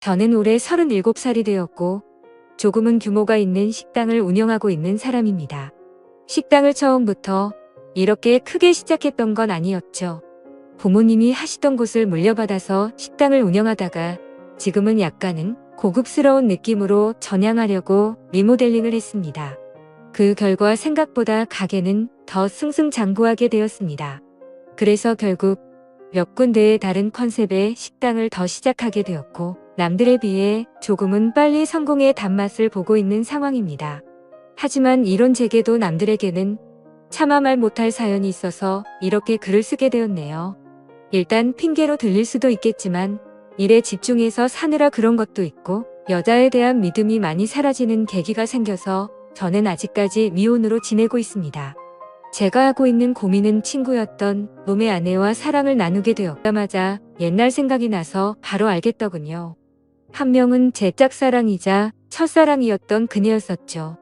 저는 올해 37살이 되었고 조금은 규모가 있는 식당을 운영하고 있는 사람입니다. 식당을 처음부터 이렇게 크게 시작했던 건 아니었죠. 부모님이 하시던 곳을 물려받아서 식당을 운영하다가 지금은 약간은 고급스러운 느낌으로 전향하려고 리모델링을 했습니다. 그 결과 생각보다 가게는 더 승승장구하게 되었습니다. 그래서 결국 몇 군데의 다른 컨셉의 식당을 더 시작하게 되었고 남들에 비해 조금은 빨리 성공의 단맛을 보고 있는 상황입니다. 하지만 이런 제게도 남들에게는 차마 말 못할 사연이 있어서 이렇게 글을 쓰게 되었네요. 일단 핑계로 들릴 수도 있겠지만 일에 집중해서 사느라 그런 것도 있고 여자에 대한 믿음이 많이 사라지는 계기가 생겨서 저는 아직까지 미혼으로 지내고 있습니다. 제가 하고 있는 고민은 친구였던 놈의 아내와 사랑을 나누게 되었다마자 옛날 생각이 나서 바로 알겠더군요. 한 명은 제 짝사랑이자 첫사랑이었던 그녀였었죠.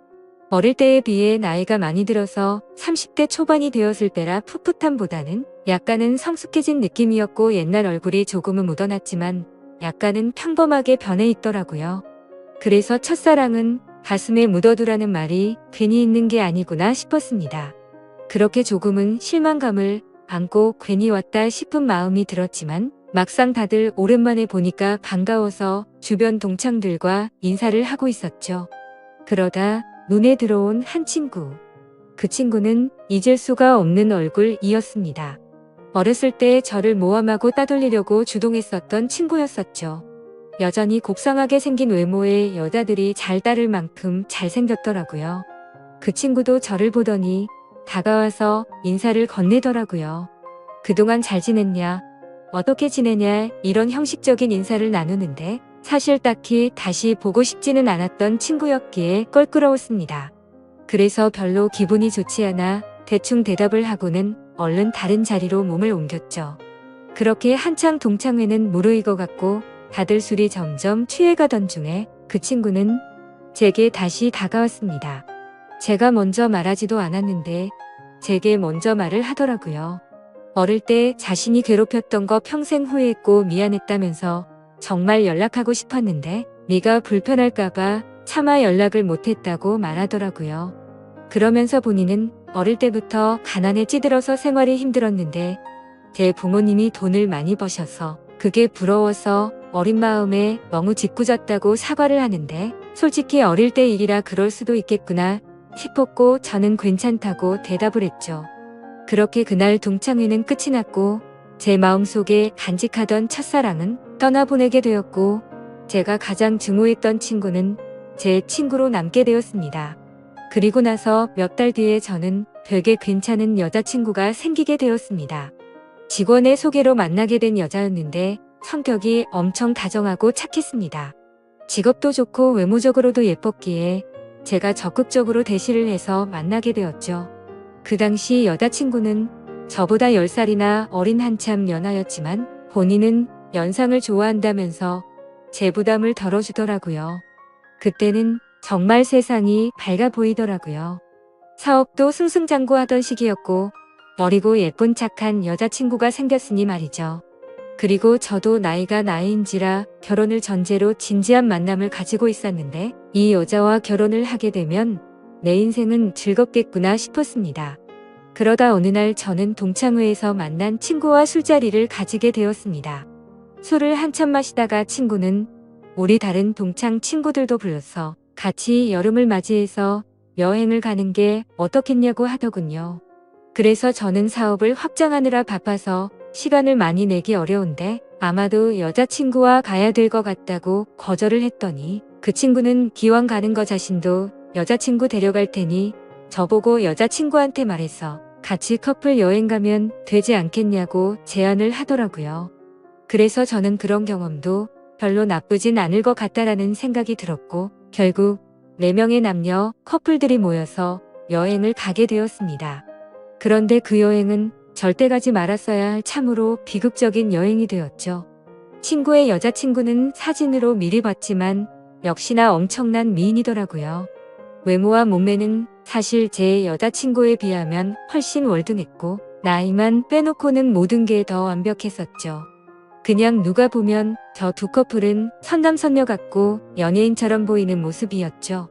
어릴 때에 비해 나이가 많이 들어서 30대 초반이 되었을 때라 풋풋함보다는 약간은 성숙해진 느낌이었고 옛날 얼굴이 조금은 묻어났지만 약간은 평범하게 변해 있더라고요. 그래서 첫사랑은 가슴에 묻어두라는 말이 괜히 있는 게 아니구나 싶었습니다. 그렇게 조금은 실망감을 안고 괜히 왔다 싶은 마음이 들었지만 막상 다들 오랜만에 보니까 반가워서 주변 동창들과 인사를 하고 있었죠. 그러다 눈에 들어온 한 친구. 그 친구는 잊을 수가 없는 얼굴이었습니다. 어렸을 때 저를 모함하고 따돌리려고 주동했었던 친구였었죠. 여전히 곱상하게 생긴 외모에 여자들이 잘 따를 만큼 잘생겼더라고요. 그 친구도 저를 보더니 다가와서 인사를 건네더라고요. 그동안 잘 지냈냐? 어떻게 지내냐? 이런 형식적인 인사를 나누는데 사실 딱히 다시 보고 싶지는 않았던 친구였기에 껄끄러웠습니다. 그래서 별로 기분이 좋지 않아 대충 대답을 하고는 얼른 다른 자리로 몸을 옮겼죠. 그렇게 한창 동창회는 무르익어갔고 다들 술이 점점 취해가던 중에 그 친구는 제게 다시 다가왔습니다. 제가 먼저 말하지도 않았는데 제게 먼저 말을 하더라고요. 어릴 때 자신이 괴롭혔던 거 평생 후회했고 미안했다면서 정말 연락하고 싶었는데 네가 불편할까봐 차마 연락을 못했다고 말하더라고요. 그러면서 본인은 어릴 때부터 가난에 찌들어서 생활이 힘들었는데 제 부모님이 돈을 많이 버셔서 그게 부러워서 어린 마음에 너무 짓궂었다고 사과를 하는데 솔직히 어릴 때 일이라 그럴 수도 있겠구나 싶었고 저는 괜찮다고 대답을 했죠. 그렇게 그날 동창회는 끝이 났고 제 마음속에 간직하던 첫사랑은 떠나보내게 되었고 제가 가장 증오했던 친구는 제 친구로 남게 되었습니다. 그리고 나서 몇 달 뒤에 저는 되게 괜찮은 여자친구가 생기게 되었습니다. 직원의 소개로 만나게 된 여자였는데 성격이 엄청 다정하고 착했습니다. 직업도 좋고 외모적으로도 예뻤기에 제가 적극적으로 대시를 해서 만나게 되었죠. 그 당시 여자친구는 저보다 10살이나 어린 한참 연하였지만 본인은 연상을 좋아한다면서 제 부담을 덜어주더라고요. 그때는 정말 세상이 밝아 보이더라고요. 사업도 승승장구하던 시기였고 어리고 예쁜 착한 여자친구가 생겼으니 말이죠. 그리고 저도 나이가 나이인지라 결혼을 전제로 진지한 만남을 가지고 있었는데 이 여자와 결혼을 하게 되면 내 인생은 즐겁겠구나 싶었습니다. 그러다 어느 날 저는 동창회에서 만난 친구와 술자리를 가지게 되었습니다. 술을 한참 마시다가 친구는 우리 다른 동창 친구들도 불러서 같이 여름을 맞이해서 여행을 가는 게 어떻겠냐고 하더군요. 그래서 저는 사업을 확장하느라 바빠서 시간을 많이 내기 어려운데 아마도 여자친구와 가야 될 것 같다고 거절을 했더니 그 친구는 기왕 가는 거 자신도 여자친구 데려갈 테니 저보고 여자친구한테 말해서 같이 커플 여행 가면 되지 않겠냐고 제안을 하더라고요. 그래서 저는 그런 경험도 별로 나쁘진 않을 것 같다라는 생각이 들었고 결국 4명의 남녀 커플들이 모여서 여행을 가게 되었습니다. 그런데 그 여행은 절대 가지 말았어야 할 참으로 비극적인 여행이 되었죠. 친구의 여자친구는 사진으로 미리 봤지만 역시나 엄청난 미인이더라고요. 외모와 몸매는 사실 제 여자친구에 비하면 훨씬 월등했고 나이만 빼놓고는 모든 게 더 완벽했었죠. 그냥 누가 보면 저 두 커플은 선남선녀 같고 연예인처럼 보이는 모습이었죠.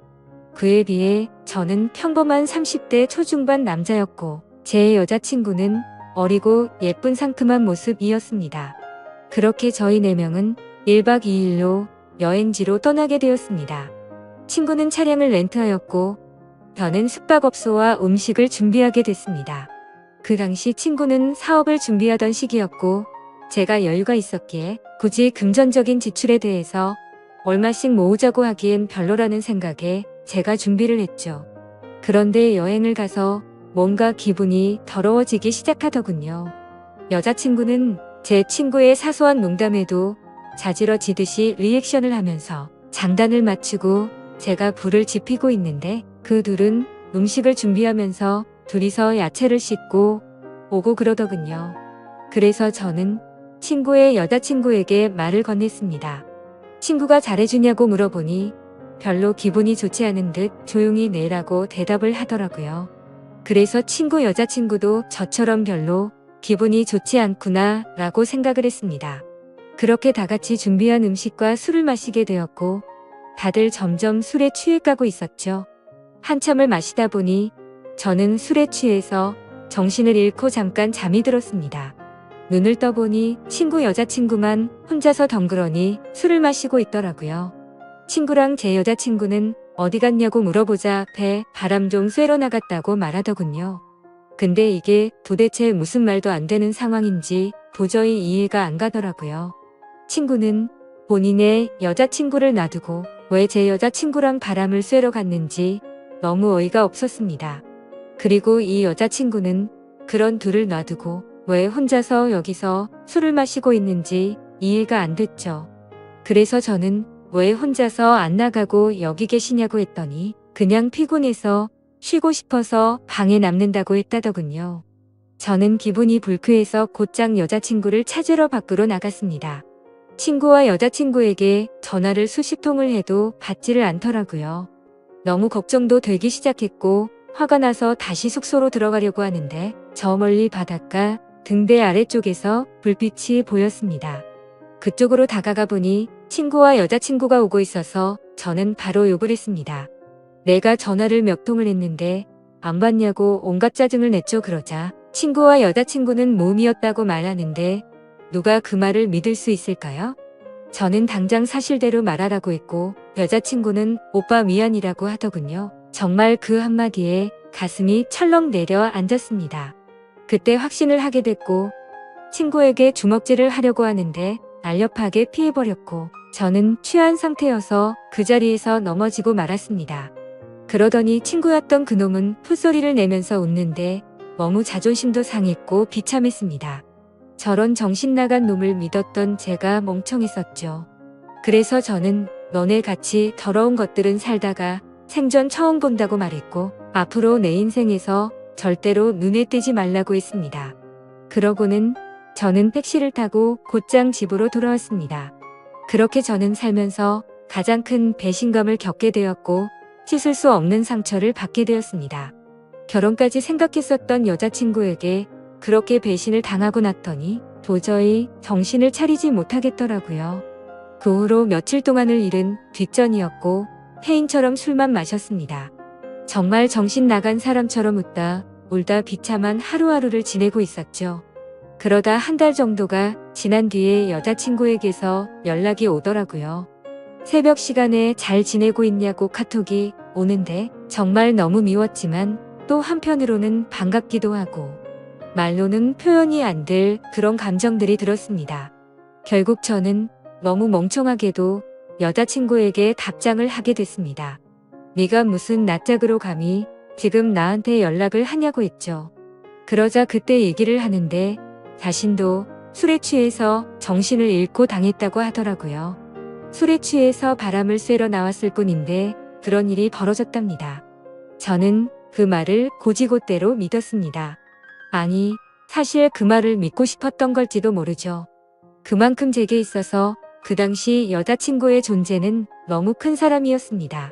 그에 비해 저는 평범한 30대 초중반 남자였고 제 여자친구는 어리고 예쁜 상큼한 모습이었습니다. 그렇게 저희 4명은 1박 2일로 여행지로 떠나게 되었습니다. 친구는 차량을 렌트하였고 저는 숙박업소와 음식을 준비하게 됐습니다. 그 당시 친구는 사업을 준비하던 시기였고 제가 여유가 있었기에 굳이 금전적인 지출에 대해서 얼마씩 모으자고 하기엔 별로라는 생각에 제가 준비를 했죠. 그런데 여행을 가서 뭔가 기분이 더러워지기 시작하더군요. 여자친구는 제 친구의 사소한 농담에도 자지러지듯이 리액션을 하면서 장단을 맞추고 제가 불을 지피고 있는데 그 둘은 음식을 준비하면서 둘이서 야채를 씻고 오고 그러더군요. 그래서 저는 친구의 여자친구에게 말을 건넸습니다. 친구가 잘해주냐고 물어보니 별로 기분이 좋지 않은 듯 조용히 내라고 대답을 하더라고요. 그래서 친구 여자친구도 저처럼 별로 기분이 좋지 않구나 라고 생각을 했습니다. 그렇게 다 같이 준비한 음식과 술을 마시게 되었고 다들 점점 술에 취해가고 있었죠. 한참을 마시다 보니 저는 술에 취해서 정신을 잃고 잠깐 잠이 들었습니다. 눈을 떠보니 친구 여자친구만 혼자서 덩그러니 술을 마시고 있더라고요. 친구랑 제 여자친구는 어디 갔냐고 물어보자 배 바람 좀 쐬러 나갔다고 말하더군요. 근데 이게 도대체 무슨 말도 안 되는 상황인지 도저히 이해가 안 가더라고요. 친구는 본인의 여자친구를 놔두고 왜 제 여자친구랑 바람을 쐬러 갔는지 너무 어이가 없었습니다. 그리고 이 여자친구는 그런 둘을 놔두고 왜 혼자서 여기서 술을 마시고 있는지 이해가 안 됐죠. 그래서 저는 왜 혼자서 안 나가고 여기 계시냐고 했더니 그냥 피곤해서 쉬고 싶어서 방에 남는다고 했다더군요. 저는 기분이 불쾌해서 곧장 여자친구를 찾으러 밖으로 나갔습니다. 친구와 여자친구에게 전화를 수십 통을 해도 받지를 않더라고요. 너무 걱정도 되기 시작했고 화가 나서 다시 숙소로 들어가려고 하는데 저 멀리 바닷가 등대 아래쪽에서 불빛이 보였습니다. 그쪽으로 다가가 보니 친구와 여자친구가 오고 있어서 저는 바로 욕을 했습니다. 내가 전화를 몇 통을 했는데 안 받냐고 온갖 짜증을 냈죠. 그러자 친구와 여자친구는 모험이었다고 말하는데 누가 그 말을 믿을 수 있을까요? 저는 당장 사실대로 말하라고 했고 여자친구는 오빠 미안이라고 하더군요. 정말 그 한마디에 가슴이 철렁 내려앉았습니다. 그때 확신을 하게 됐고 친구에게 주먹질을 하려고 하는데 날렵하게 피해버렸고 저는 취한 상태여서 그 자리에서 넘어지고 말았습니다. 그러더니 친구였던 그놈은 풋소리를 내면서 웃는데 너무 자존심도 상했고 비참했습니다. 저런 정신 나간 놈을 믿었던 제가 멍청했었죠. 그래서 저는 너네 같이 더러운 것들은 살다가 생전 처음 본다고 말했고 앞으로 내 인생에서 절대로 눈에 띄지 말라고 했습니다. 그러고는 저는 택시를 타고 곧장 집으로 돌아왔습니다. 그렇게 저는 살면서 가장 큰 배신감을 겪게 되었고 씻을 수 없는 상처를 받게 되었습니다. 결혼까지 생각했었던 여자친구에게 그렇게 배신을 당하고 났더니 도저히 정신을 차리지 못하겠더라고요. 그 후로 며칠 동안을 잃은 뒷전이었고 폐인처럼 술만 마셨습니다. 정말 정신 나간 사람처럼 웃다 울다 비참한 하루하루를 지내고 있었죠. 그러다 한 달 정도가 지난 뒤에 여자친구에게서 연락이 오더라고요. 새벽 시간에 잘 지내고 있냐고 카톡이 오는데 정말 너무 미웠지만 또 한편으로는 반갑기도 하고 말로는 표현이 안 될 그런 감정들이 들었습니다. 결국 저는 너무 멍청하게도 여자친구에게 답장을 하게 됐습니다. 네가 무슨 낯짝으로 감히 지금 나한테 연락을 하냐고 했죠. 그러자 그때 얘기를 하는데 자신도 술에 취해서 정신을 잃고 당했다고 하더라고요. 술에 취해서 바람을 쐬러 나왔을 뿐인데 그런 일이 벌어졌답니다. 저는 그 말을 곧이곧대로 믿었습니다. 아니, 사실 그 말을 믿고 싶었던 걸지도 모르죠. 그만큼 제게 있어서 그 당시 여자친구의 존재는 너무 큰 사람이었습니다.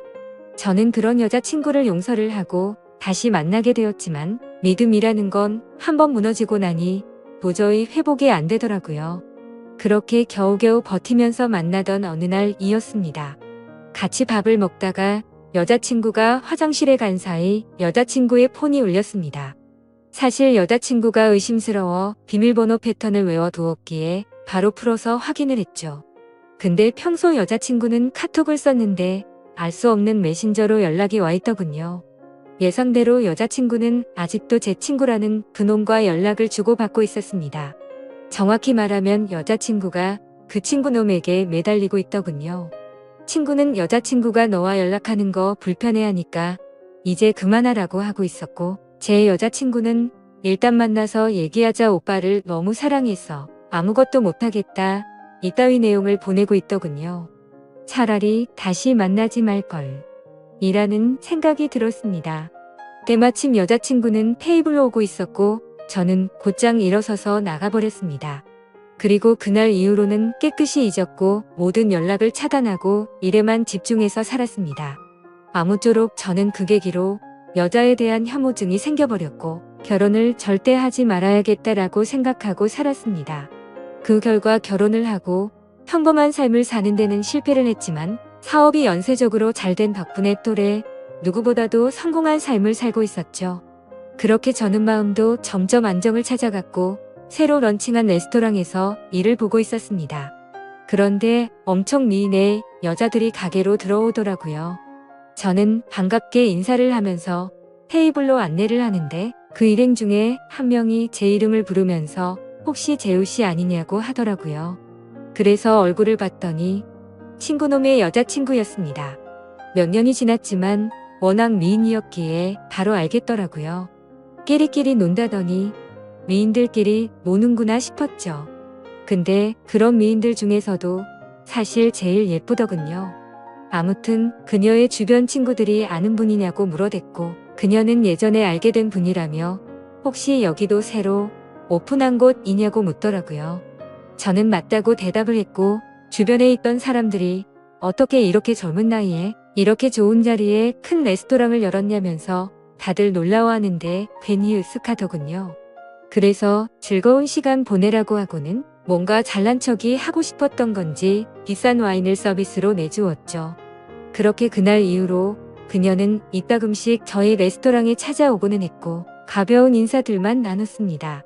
저는 그런 여자친구를 용서를 하고 다시 만나게 되었지만 믿음이라는 건 한번 무너지고 나니 도저히 회복이 안 되더라고요. 그렇게 겨우겨우 버티면서 만나던 어느 날이었습니다. 같이 밥을 먹다가 여자친구가 화장실에 간 사이 여자친구의 폰이 울렸습니다. 사실 여자친구가 의심스러워 비밀번호 패턴을 외워두었기에 바로 풀어서 확인을 했죠. 근데 평소 여자친구는 카톡을 썼는데 알 수 없는 메신저로 연락이 와 있더군요. 예상대로 여자친구는 아직도 제 친구라는 그놈과 연락을 주고받고 있었습니다. 정확히 말하면 여자친구가 그 친구놈에게 매달리고 있더군요. 친구는 여자친구가 너와 연락하는 거 불편해하니까 이제 그만하라고 하고 있었고, 제 여자친구는 일단 만나서 얘기하자, 오빠를 너무 사랑해서 아무것도 못하겠다, 이따위 내용을 보내고 있더군요. 차라리 다시 만나지 말걸 이라는 생각이 들었습니다. 때마침 여자친구는 테이블로 오고 있었고 저는 곧장 일어서서 나가버렸습니다. 그리고 그날 이후로는 깨끗이 잊었고 모든 연락을 차단하고 일에만 집중해서 살았습니다. 아무쪼록 저는 그 계기로 여자에 대한 혐오증이 생겨버렸고 결혼을 절대 하지 말아야겠다라고 생각하고 살았습니다. 그 결과 결혼을 하고 평범한 삶을 사는 데는 실패를 했지만 사업이 연쇄적으로 잘된 덕분에 또래 누구보다도 성공한 삶을 살고 있었죠. 그렇게 저는 마음도 점점 안정을 찾아갔고 새로 런칭한 레스토랑에서 일을 보고 있었습니다. 그런데 엄청 미인의 여자들이 가게로 들어오더라고요. 저는 반갑게 인사를 하면서 테이블로 안내를 하는데 그 일행 중에 한 명이 제 이름을 부르면서 혹시 재우 씨 아니냐고 하더라고요. 그래서 얼굴을 봤더니 친구놈의 여자친구였습니다. 몇 년이 지났지만 워낙 미인이었기에 바로 알겠더라고요. 끼리끼리 논다더니 미인들끼리 노는구나 싶었죠. 근데 그런 미인들 중에서도 사실 제일 예쁘더군요. 아무튼 그녀의 주변 친구들이 아는 분이냐고 물어댔고 그녀는 예전에 알게 된 분이라며 혹시 여기도 새로 오픈한 곳이냐고 묻더라고요. 저는 맞다고 대답을 했고 주변에 있던 사람들이 어떻게 이렇게 젊은 나이에 이렇게 좋은 자리에 큰 레스토랑을 열었냐면서 다들 놀라워하는데 괜히 으쓱하더군요. 그래서 즐거운 시간 보내라고 하고는 뭔가 잘난 척이 하고 싶었던 건지 비싼 와인을 서비스로 내주었죠. 그렇게 그날 이후로 그녀는 이따금씩 저희 레스토랑에 찾아오고는 했고 가벼운 인사들만 나눴습니다.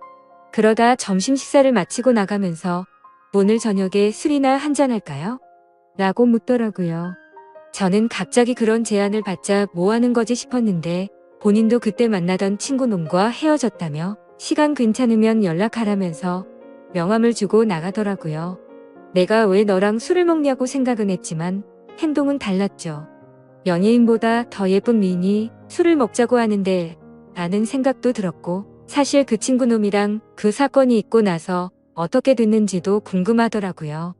그러다 점심 식사를 마치고 나가면서 오늘 저녁에 술이나 한잔할까요? 라고 묻더라고요. 저는 갑자기 그런 제안을 받자 뭐 하는 거지 싶었는데 본인도 그때 만나던 친구놈과 헤어졌다며 시간 괜찮으면 연락하라면서 명함을 주고 나가더라고요. 내가 왜 너랑 술을 먹냐고 생각은 했지만 행동은 달랐죠. 연예인보다 더 예쁜 미인이 술을 먹자고 하는데 라는 생각도 들었고 사실 그 친구놈이랑 그 사건이 있고 나서 어떻게 됐는지도 궁금하더라고요.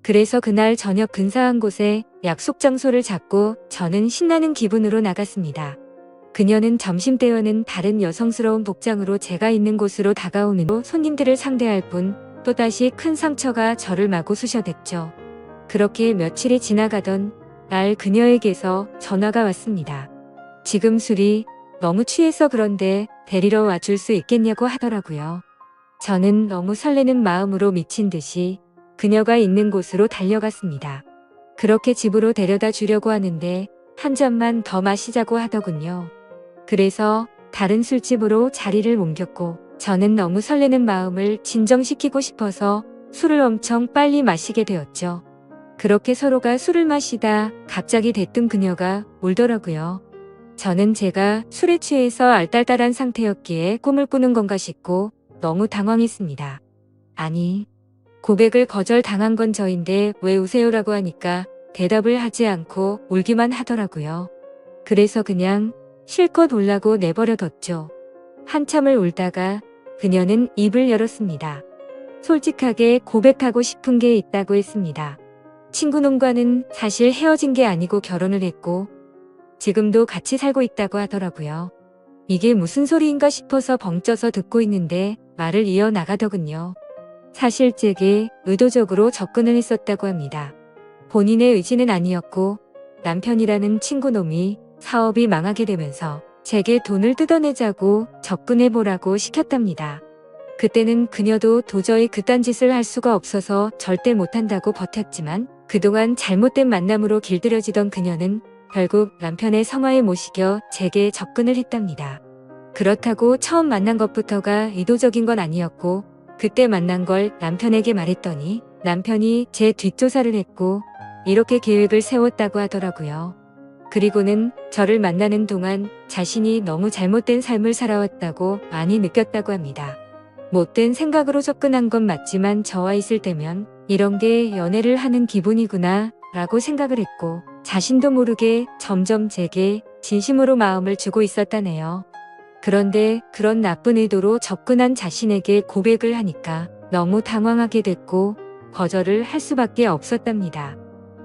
그래서 그날 저녁 근사한 곳에 약속 장소를 잡고 저는 신나는 기분으로 나갔습니다. 그녀는 점심때와는 다른 여성스러운 복장으로 제가 있는 곳으로 다가오는 손님들을 상대할 뿐 또다시 큰 상처가 저를 마구 쑤셔댔죠. 그렇게 며칠이 지나가던 날 그녀에게서 전화가 왔습니다. 지금 술이 너무 취해서 그런데 데리러 와줄 수 있겠냐고 하더라고요. 저는 너무 설레는 마음으로 미친 듯이 그녀가 있는 곳으로 달려갔습니다. 그렇게 집으로 데려다 주려고 하는데 한 잔만 더 마시자고 하더군요. 그래서 다른 술집으로 자리를 옮겼고 저는 너무 설레는 마음을 진정시키고 싶어서 술을 엄청 빨리 마시게 되었죠. 그렇게 서로가 술을 마시다 갑자기 대뜸 그녀가 울더라고요. 저는 제가 술에 취해서 알딸딸한 상태였기에 꿈을 꾸는 건가 싶고 너무 당황했습니다. 아니, 고백을 거절당한 건 저인데 왜 우세요라고 하니까 대답을 하지 않고 울기만 하더라고요. 그래서 그냥 실컷 울라고 내버려뒀죠. 한참을 울다가 그녀는 입을 열었습니다. 솔직하게 고백하고 싶은 게 있다고 했습니다. 친구놈과는 사실 헤어진 게 아니고 결혼을 했고 지금도 같이 살고 있다고 하더라고요. 이게 무슨 소리인가 싶어서 벙쪄서 듣고 있는데 말을 이어나가더군요. 사실 제게 의도적으로 접근을 했었다고 합니다. 본인의 의지는 아니었고 남편이라는 친구놈이 사업이 망하게 되면서 제게 돈을 뜯어내자고 접근해보라고 시켰답니다. 그때는 그녀도 도저히 그딴 짓을 할 수가 없어서 절대 못한다고 버텼지만 그동안 잘못된 만남으로 길들여지던 그녀는 결국 남편의 성화에 못 이겨 제게 접근을 했답니다. 그렇다고 처음 만난 것부터가 의도적인 건 아니었고 그때 만난 걸 남편에게 말했더니 남편이 제 뒷조사를 했고 이렇게 계획을 세웠다고 하더라고요. 그리고는 저를 만나는 동안 자신이 너무 잘못된 삶을 살아왔다고 많이 느꼈다고 합니다. 못된 생각으로 접근한 건 맞지만 저와 있을 때면 이런 게 연애를 하는 기분이구나 라고 생각을 했고 자신도 모르게 점점 제게 진심으로 마음을 주고 있었다네요. 그런데 그런 나쁜 의도로 접근한 자신에게 고백을 하니까 너무 당황하게 됐고 거절을 할 수밖에 없었답니다.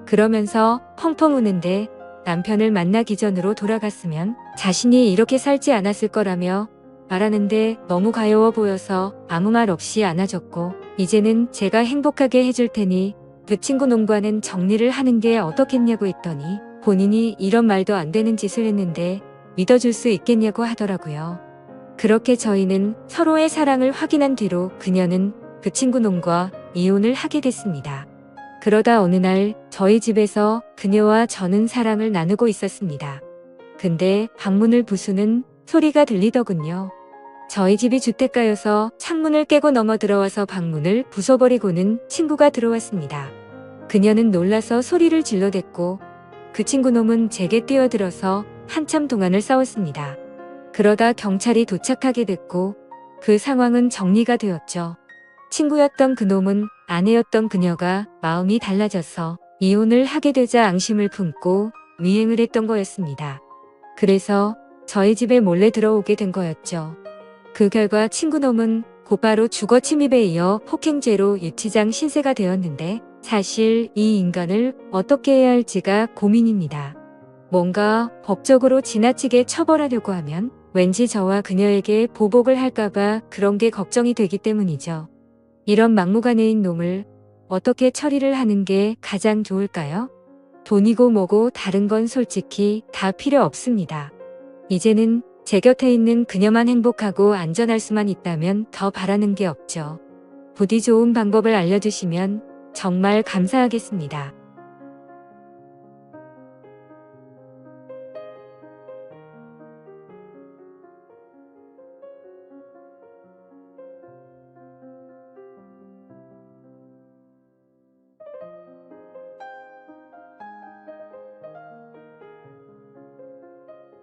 그러면서 펑펑 우는데 남편을 만나기 전으로 돌아갔으면 자신이 이렇게 살지 않았을 거라며 말하는데 너무 가여워 보여서 아무 말 없이 안아줬고 이제는 제가 행복하게 해줄 테니 그 친구 놈과는 정리를 하는 게 어떻겠냐고 했더니 본인이 이런 말도 안 되는 짓을 했는데 믿어줄 수 있겠냐고 하더라고요. 그렇게 저희는 서로의 사랑을 확인한 뒤로 그녀는 그 친구 놈과 이혼을 하게 됐습니다. 그러다 어느 날 저희 집에서 그녀와 저는 사랑을 나누고 있었습니다. 근데 방문을 부수는 소리가 들리더군요. 저희 집이 주택가여서 창문을 깨고 넘어 들어와서 방문을 부숴버리고는 친구가 들어왔습니다. 그녀는 놀라서 소리를 질러댔고 그 친구 놈은 제게 뛰어들어서 한참 동안을 싸웠습니다. 그러다 경찰이 도착하게 됐고 그 상황은 정리가 되었죠. 친구였던 그 놈은 아내였던 그녀가 마음이 달라져서 이혼을 하게 되자 앙심을 품고 미행을 했던 거였습니다. 그래서 저희 집에 몰래 들어오게 된 거였죠. 그 결과 친구놈은 곧바로 주거 침입에 이어 폭행죄로 유치장 신세가 되었는데 사실 이 인간을 어떻게 해야 할지가 고민입니다. 뭔가 법적으로 지나치게 처벌하려고 하면 왠지 저와 그녀에게 보복을 할까봐 그런 게 걱정이 되기 때문이죠. 이런 막무가내인 놈을 어떻게 처리를 하는 게 가장 좋을까요? 돈이고 뭐고 다른 건 솔직히 다 필요 없습니다. 이제는 제 곁에 있는 그녀만 행복하고 안전할 수만 있다면 더 바라는 게 없죠. 부디 좋은 방법을 알려주시면 정말 감사하겠습니다.